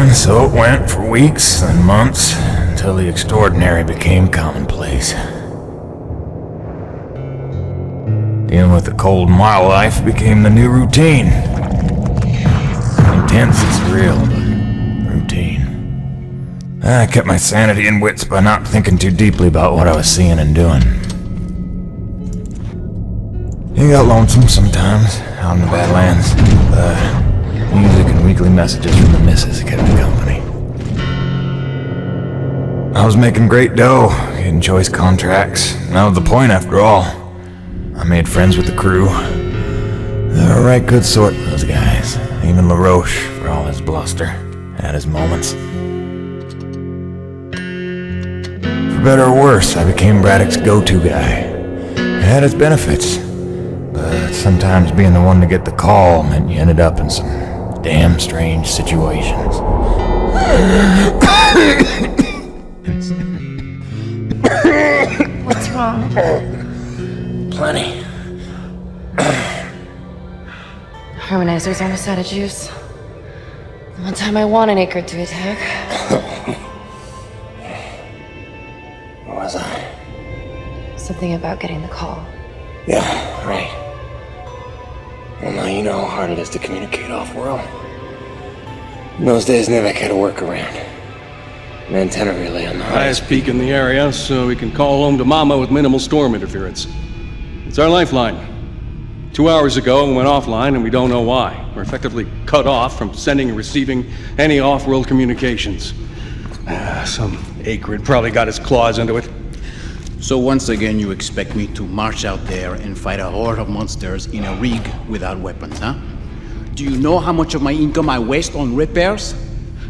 And so it went for weeks and months until the extraordinary became commonplace. Dealing with the cold mile life became the new routine. Intense and surreal, but routine. I kept my sanity and wits by not thinking too deeply about what I was seeing and doing. It got lonesome sometimes, out in the Badlands. Music and weekly messages from the missus kept me company. I was making great dough, getting choice contracts, and that was the point after all. I made friends with the crew. They were a right good sort, those guys. Even LaRoche, for all his bluster, had his moments. For better or worse, I became Braddock's go-to guy. It had its benefits, but sometimes being the one to get the call meant you ended up in some damn strange situations. What's wrong? Plenty. Harmonizer's almost out of juice. The one time I want an acre to attack. Where was I? Something about getting the call. Yeah, right. Well, now you know how hard it is to communicate off-world. In those days, Nivek had a workaround. An antenna relay on the highest peak in the area, so we can call home to Mama with minimal storm interference. It's our lifeline. 2 hours ago, we went offline, and we don't know why. We're effectively cut off from sending and receiving any off-world communications. Some acrid probably got his claws into it. So once again, you expect me to march out there and fight a horde of monsters in a rig without weapons, huh? Do you know how much of my income I waste on repairs?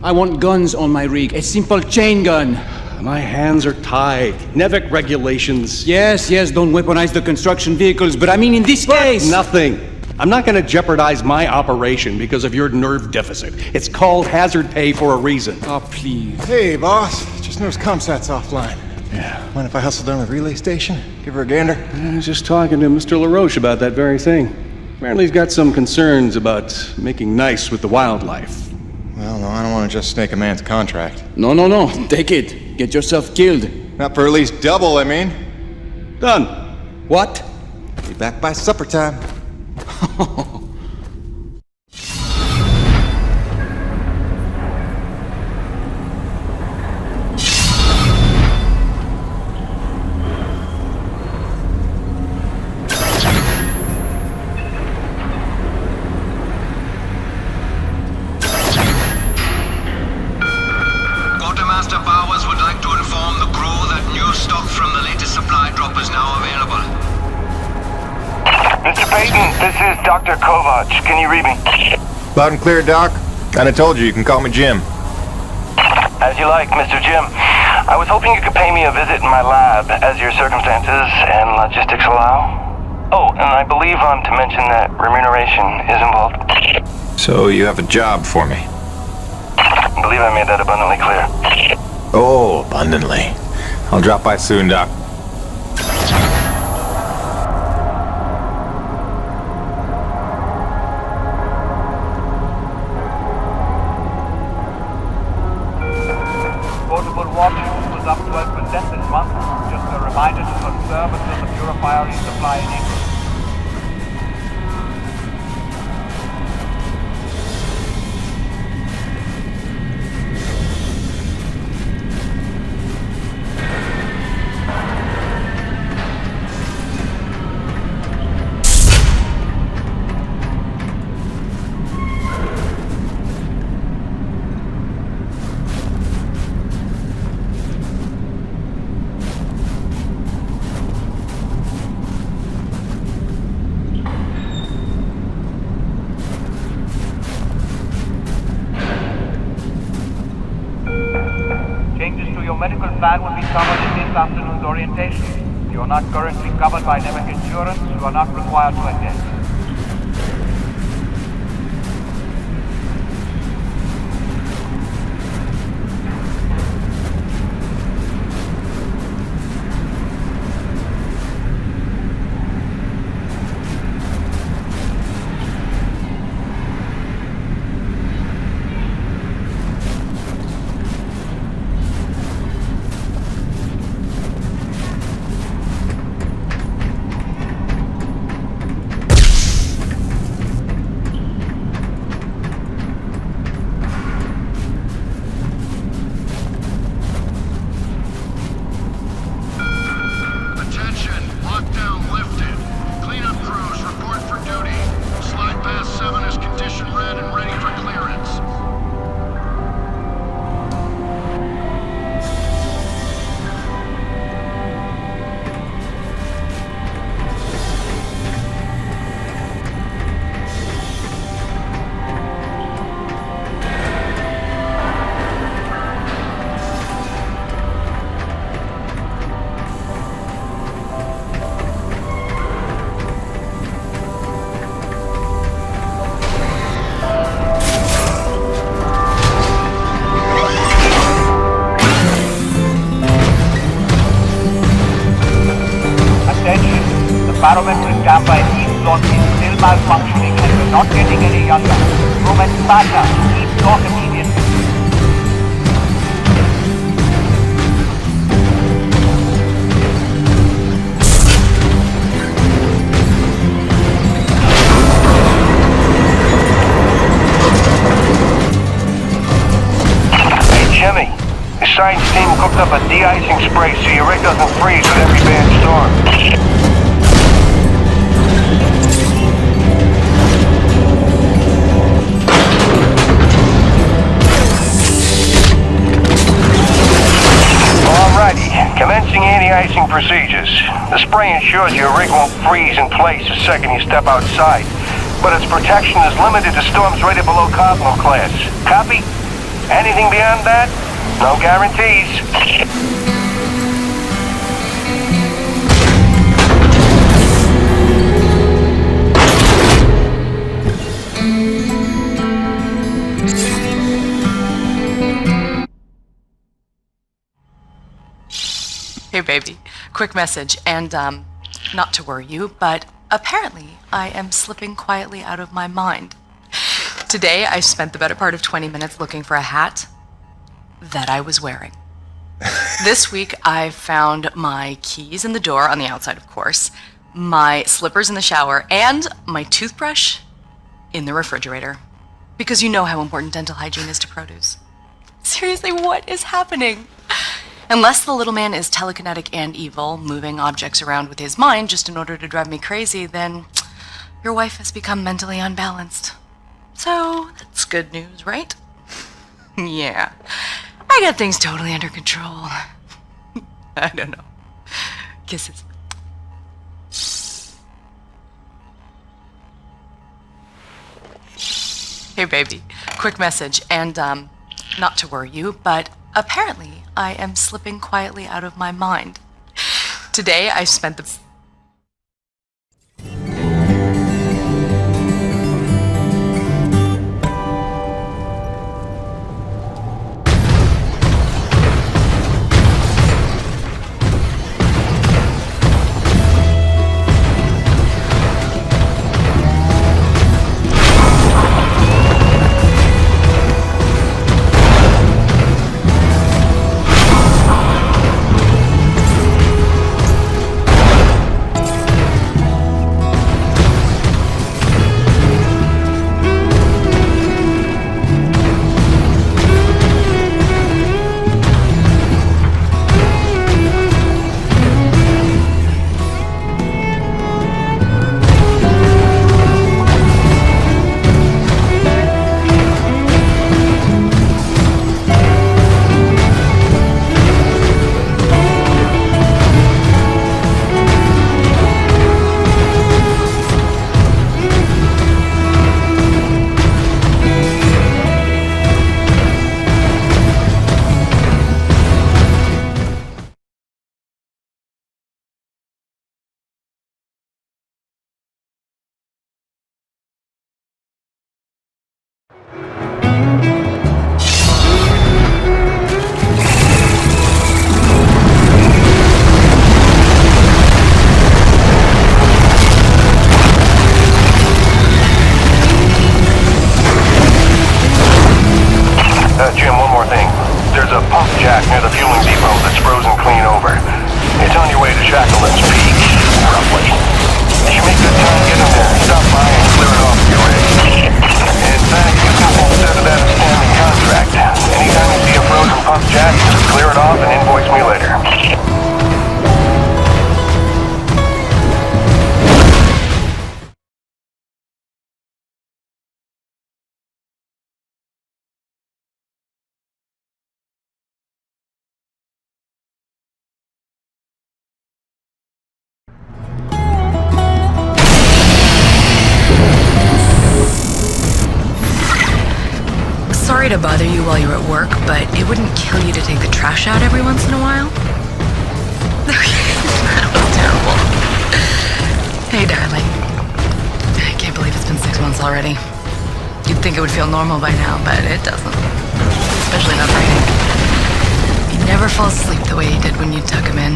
I want guns on my rig, a simple chain gun. My hands are tied. Nevik regulations. Yes, don't weaponize the construction vehicles, but I mean in this case... Nothing. I'm not going to jeopardize my operation because of your nerve deficit. It's called hazard pay for a reason. Oh, please. Hey, boss. Just noticed ComSat's offline. Yeah. Mind if I hustle down to the relay station? Give her a gander? I was just talking to Mr. LaRoche about that very thing. Apparently he's got some concerns about making nice with the wildlife. Well, no, I don't want to just snake a man's contract. No. Take it. Get yourself killed. Not for at least double, I mean. Done. What? Be back by supper time. Quartermaster Bowers would like to inform the crew that new stock from the latest supply drop is now available. Mr. Payton, this is Dr. Kovac. Can you read me? Loud and clear, Doc. Kinda told you can call me Jim. As you like, Mr. Jim. I was hoping you could pay me a visit in my lab, as your circumstances and logistics allow. Oh, and I believe I'm to mention that remuneration is involved. So you have a job for me? I believe I made that abundantly clear. Oh, abundantly. I'll drop by soon, Doc. Portable water was up 12% this month. Just a reminder to conserve until the purifier is supplying in. Changes to your medical plan will be covered in this afternoon's orientation. You are not currently covered by Nivek Insurance. You are not required to attend. barometric damper in each slot is still malfunctioning and we're not getting any younger. Roman Sparta, keep slot immediately. Jimmy, the science team cooked up a de-icing spray so your rig doesn't freeze with every bad storm. Alrighty, commencing anti-icing procedures. The spray ensures your rig won't freeze in place the second you step outside, but its protection is limited to storms rated below Cardinal class. Copy? Anything beyond that? No guarantees. Hey baby, quick message, and not to worry you, but apparently I am slipping quietly out of my mind. Today I spent the better part of 20 minutes looking for a hat that I was wearing. This week I found my keys in the door, on the outside of course, my slippers in the shower, and my toothbrush in the refrigerator. Because you know how important dental hygiene is to produce. Seriously, what is happening? Unless the little man is telekinetic and evil, moving objects around with his mind just in order to drive me crazy, then your wife has become mentally unbalanced. So, that's good news, right? Yeah. I got things totally under control. I don't know. Kisses. Hey baby, quick message, and not to worry you, but apparently I am slipping quietly out of my mind. Today I spent the... Jim, one more thing. There's a pump jack near the fueling depot that's frozen clean over. It's on your way to Shackleton's Peak, roughly. You should make good time getting there. Stop by and clear it off your rig. In fact, you can consider that a standing contract. Anytime you see a frozen pump jack, just clear it off and invoice me later. Sorry to bother you while you're at work, but it wouldn't kill you to take the trash out every once in a while? That was terrible. Hey, darling. I can't believe it's been 6 months already. You'd think it would feel normal by now, but it doesn't. Especially not breathing. He never falls asleep the way he did when you tuck him in.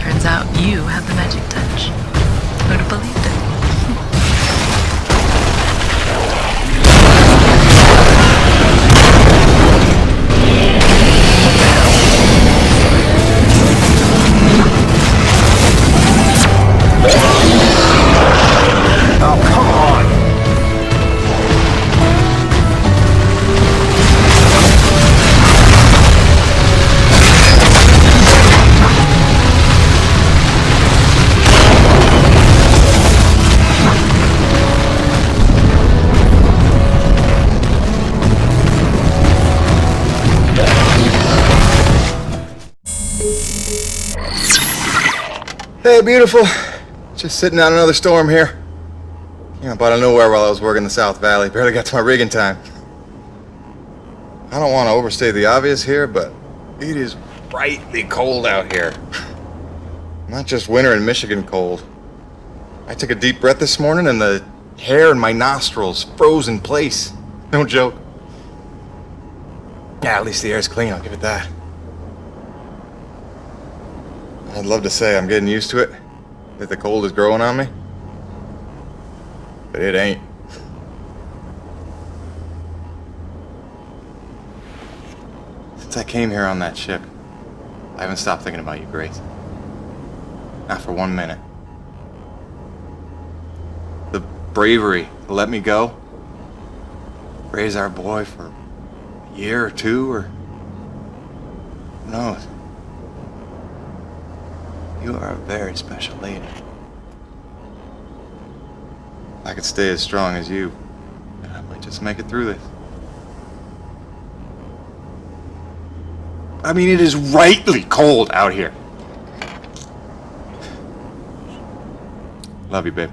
Turns out you have the magic touch. Who'd have believed it? Oh, come on! Hey, beautiful. Just sitting out another storm here. Came up out of nowhere while I was working the South Valley. Barely got to my rig in time. I don't want to overstate the obvious here, but it is frightfully cold out here. Not just winter in Michigan cold. I took a deep breath this morning and the hair in my nostrils froze in place. No joke. Yeah, at least the air's clean, I'll give it that. I'd love to say I'm getting used to it, that the cold is growing on me, but it ain't. Since I came here on that ship, I haven't stopped thinking about you, Grace. Not for 1 minute. The bravery to let me go, raise our boy for a year or two, or who knows? You are a very special lady. If I could stay as strong as you, then I might just make it through this. I mean, it is rightly cold out here. Love you, babe.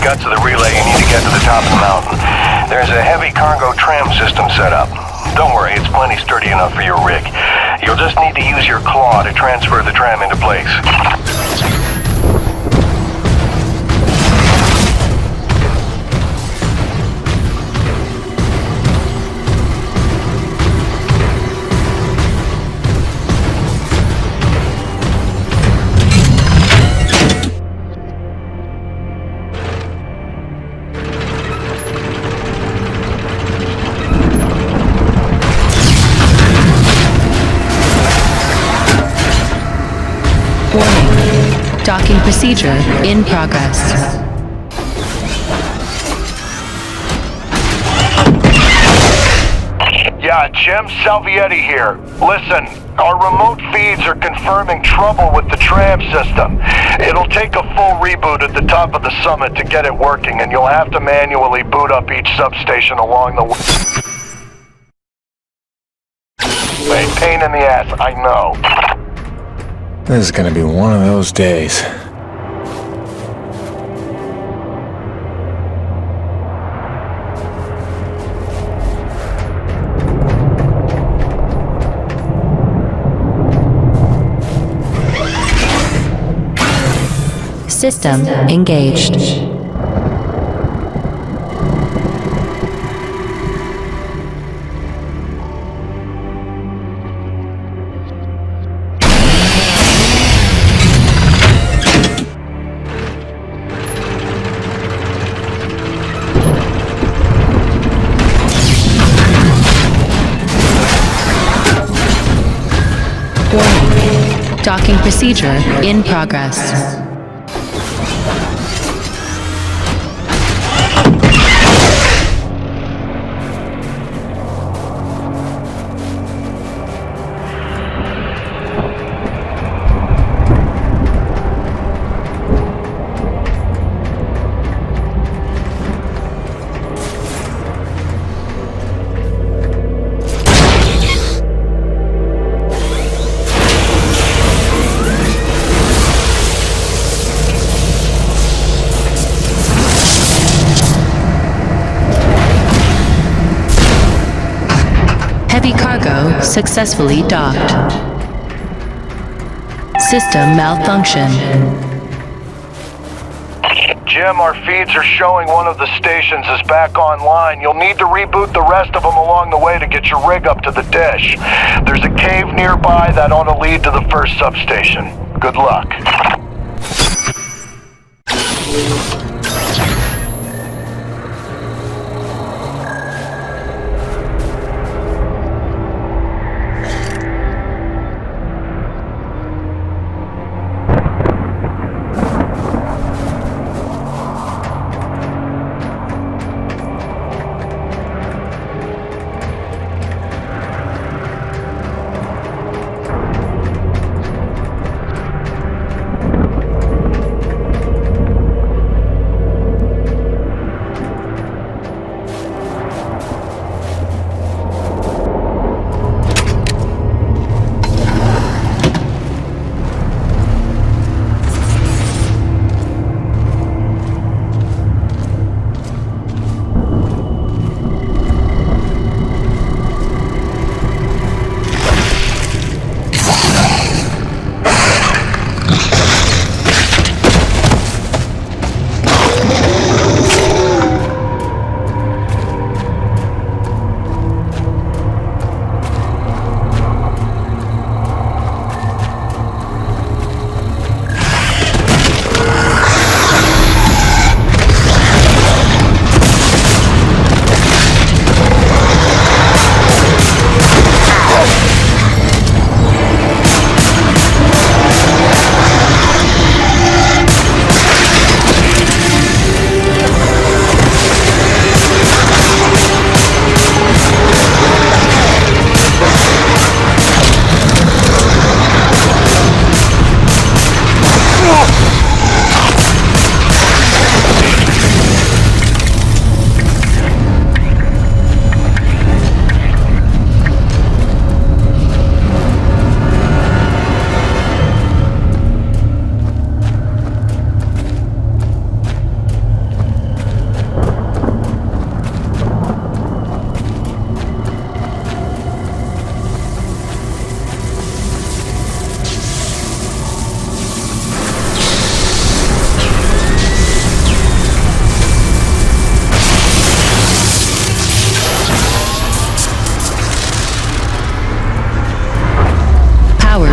Guts of the relay, you need to get to the top of the mountain. There's a heavy cargo tram system set up. Don't worry, it's plenty sturdy enough for your rig. You'll just need to use your claw to transfer the tram into place. Docking procedure in progress. Yeah, Jim Salvietti here. Listen, our remote feeds are confirming trouble with the tram system. It'll take a full reboot at the top of the summit to get it working, and you'll have to manually boot up each substation along the way. Pain in the ass, I know. This is gonna be one of those days. System engaged. Docking procedure in progress. cargo successfully docked. System malfunction. Jim, our feeds are showing one of the stations is back online. You'll need to reboot the rest of them along the way to get your rig up to the dish. There's a cave nearby that ought to lead to the first substation. Good luck.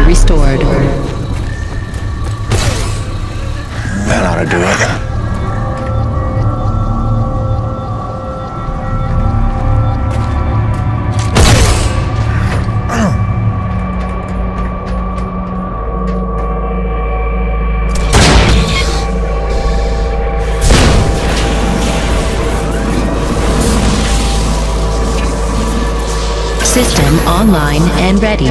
Restored. That ought to do it. System online and ready.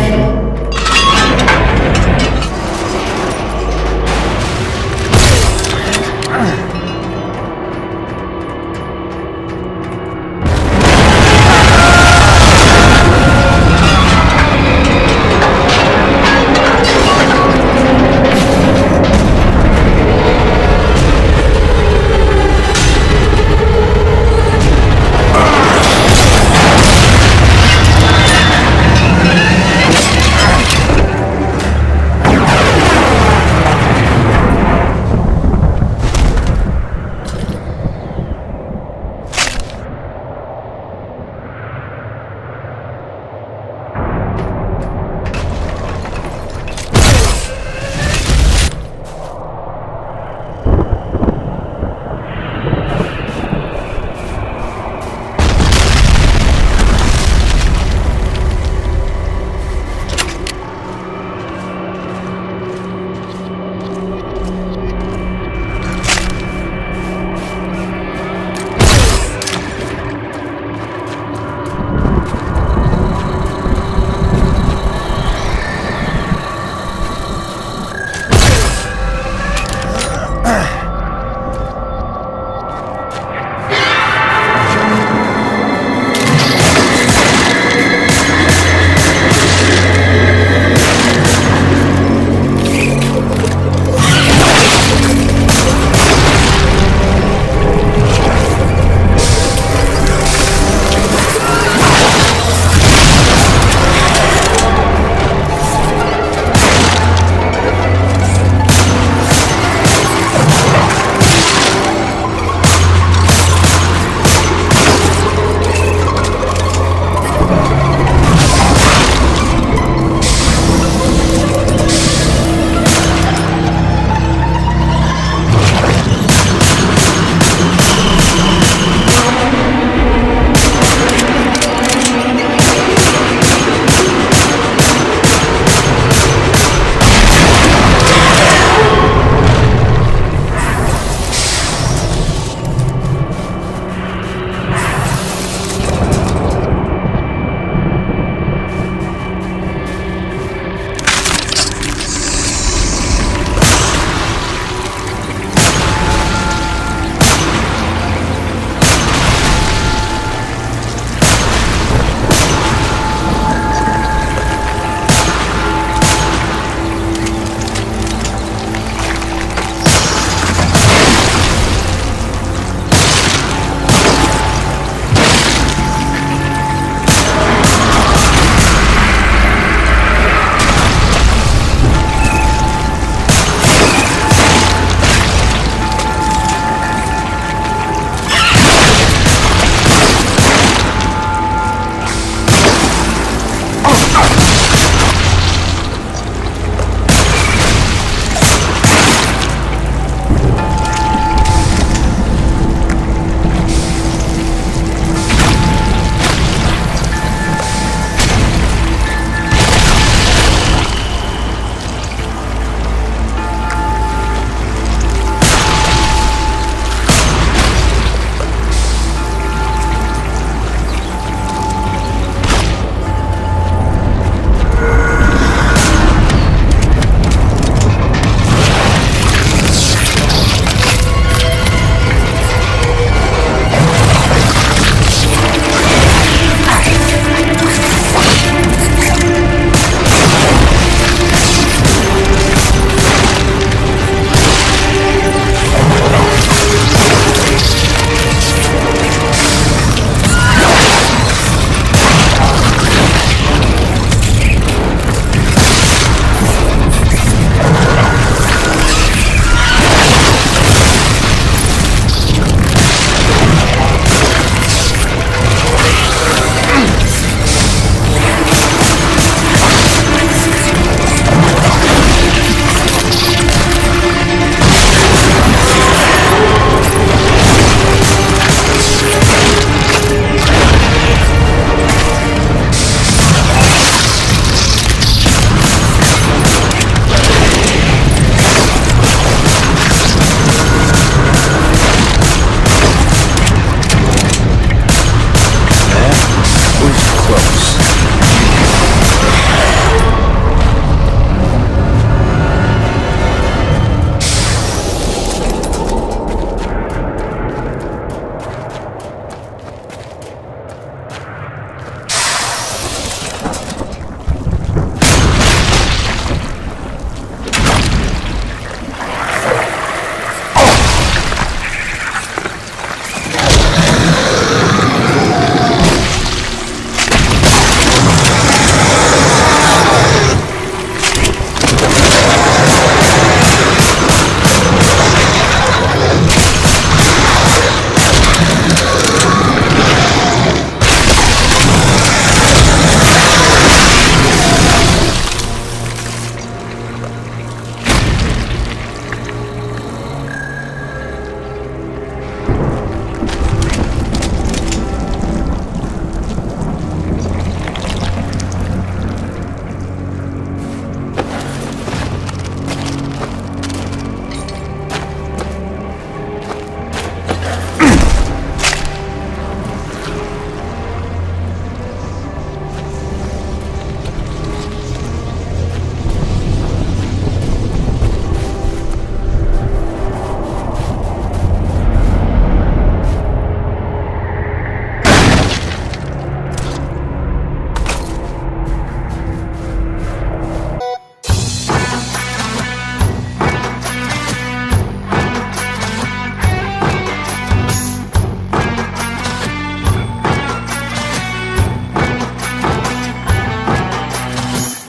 close.